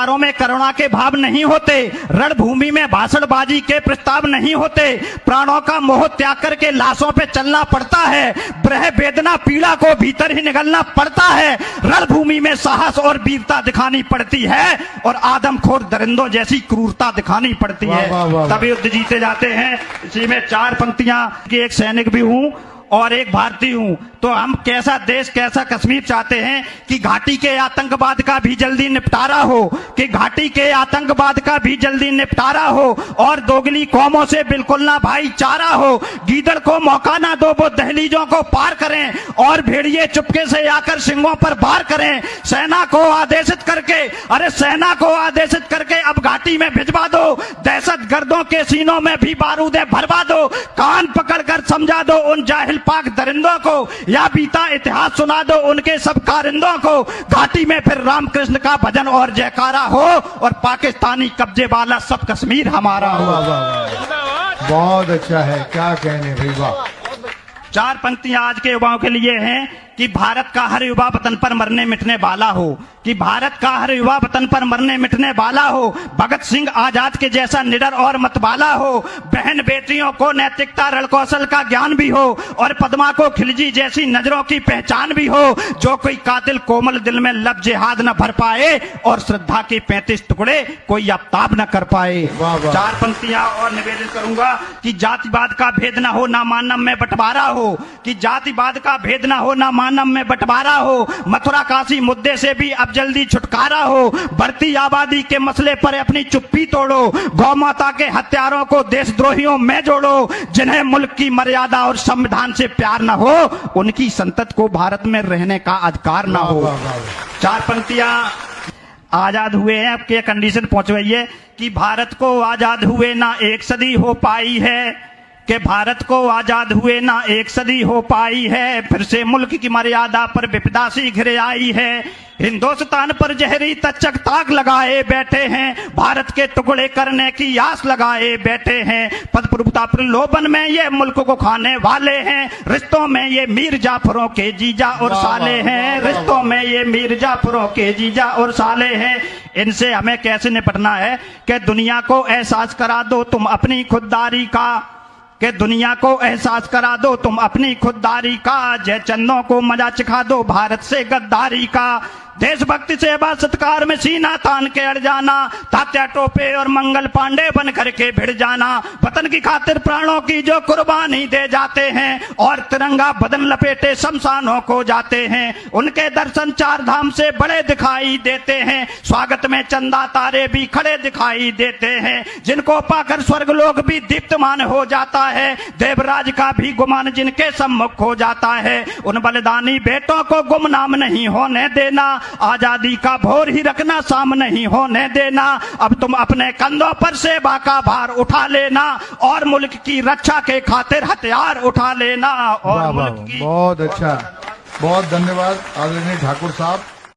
विचारों में करुणा के भाव नहीं होते, रणभूमि में भाषणबाजी के प्रस्ताव नहीं होते, प्राणों का मोह त्याग करके लाशों पे चलना पड़ता है, ब्रह वेदना पीड़ा को भीतर ही निगलना पड़ता है, रणभूमि में साहस और वीरता दिखानी पड़ती है और आदमखोर दरिंदों जैसी क्रूरता दिखानी पड़ती है, तब युद्ध जीते जाते हैं। इसी में 4 पंक्तियां कि एक सैनिक भी हूं और एक भारतीय हूं, तो हम कैसा देश कैसा कश्मीर चाहते हैं कि घाटी के आतंकवाद का भी जल्दी निपटारा हो, कि घाटी के आतंकवाद का भी जल्दी निपटारा हो और दोगली कौमों से बिल्कुल ना भाईचारा हो, गीदड़ को मौका ना दो वो दहलीजों को पार करें और भेड़िए चुपके से आकर सिंगों पर वार करें, सेना को आदेशित करके, अरे सेना को आदेशित करके अब घाटी में भिजवा दो, दहशत गर्दों के सीनों में भी बारूदे भरवा दो, कान पकड़कर समझा दो उन जाहिल पाक दरिंदों को, या बीता इतिहास सुना दो उनके सब कारिंदों को, घाटी में फिर रामकृष्ण का भजन और जयकारा हो और पाकिस्तानी कब्जे वाला सब कश्मीर हमारा हो। बहुत अच्छा है, क्या कहने भाई, वाह। 4 पंक्तियां आज के युवाओं के लिए हैं कि भारत का हर युवा वतन पर मरने मिटने वाला हो, कि भारत का हर युवा वतन पर मरने मिटने वाला हो, भगत सिंह आजाद के जैसा निडर और मतवाला हो, बहन बेटियों को नैतिकता रणकौशल का ज्ञान भी हो और पद्मा को खिलजी जैसी नजरों की पहचान भी हो, जो कोई कातिल कोमल दिल में लब जिहाद न भर पाए और श्रद्धा के 35 टुकड़े कोई आफ्ताब न कर पाए। 4 पंक्तियां और निवेदन करूंगा कि जातिवाद का भेद न हो ना मानव में बंटवारा हो, कि जातिवाद का भेद न हो ना मानव में बंटवारा हो, मथुरा काशी मुद्दे से भी अब जल्दी छुटकारा हो, बढ़ती आबादी के मसले पर अपनी चुप्पी तोड़ो, गौ माता के हत्यारों को देशद्रोहियों में जोड़ो, जिन्हें मुल्क की मर्यादा और संविधान से प्यार न हो उनकी संतत को भारत में रहने का अधिकार न हो। 4 पंक्तियां आजाद हुए हैं, अब के कंडीशन पहुंचवाइए कि भारत को आजाद हुए ना 1 सदी हो पाई है, कि भारत को आजाद हुए ना 1 सदी हो पाई है, फिर से मुल्क की मर्यादा पर विपदा सी घिर आई है, हिंदुस्तान पर जहरी तचक ताक लगाए बैठे हैं, भारत के टुकड़े करने की आस लगाए बैठे हैं, पद प्रभुता प्रलोभन में ये मुल्क को खाने वाले हैं, रिश्तों में ये मीर जाफरों के जीजा और साले हैं, रिश्तों में ये मीर जाफरों के जीजा और साले हैं। इनसे हमें कैसे निपटना है कि दुनिया को एहसास करा दो तुम अपनी खुददारी का, कि दुनिया को एहसास करा दो तुम अपनी खुददारी का, जय चंदों को मजा चिखा दो भारत से गद्दारी का, देशभक्ति सेवा सत्कार में सीना तान के अड़ जाना, तात्या टोपे और मंगल पांडे बन करके भिड़ जाना, वतन की खातिर प्राणों की जो कुर्बानी दे जाते हैं और तिरंगा बदन लपेटे शमशानों को जाते हैं, उनके दर्शन 4 धाम से बड़े दिखाई देते हैं, स्वागत में चंदा तारे भी खड़े दिखाई देते हैं, जिनको पाकर स्वर्ग लोग भी दीप्तमान हो जाता है, देवराज का भी गुमान जिनके सम्मुख हो जाता है, उन बलिदानी बेटों को गुमनाम नहीं होने देना, आजादी का भोर ही रखना शाम नहीं होने देना, अब तुम अपने कंधों पर सेवा का भार उठा लेना और मुल्क की रक्षा के खातिर हथियार उठा लेना और मुल्क की। बहुत अच्छा, बहुत धन्यवाद आदरणीय ठाकुर साहब।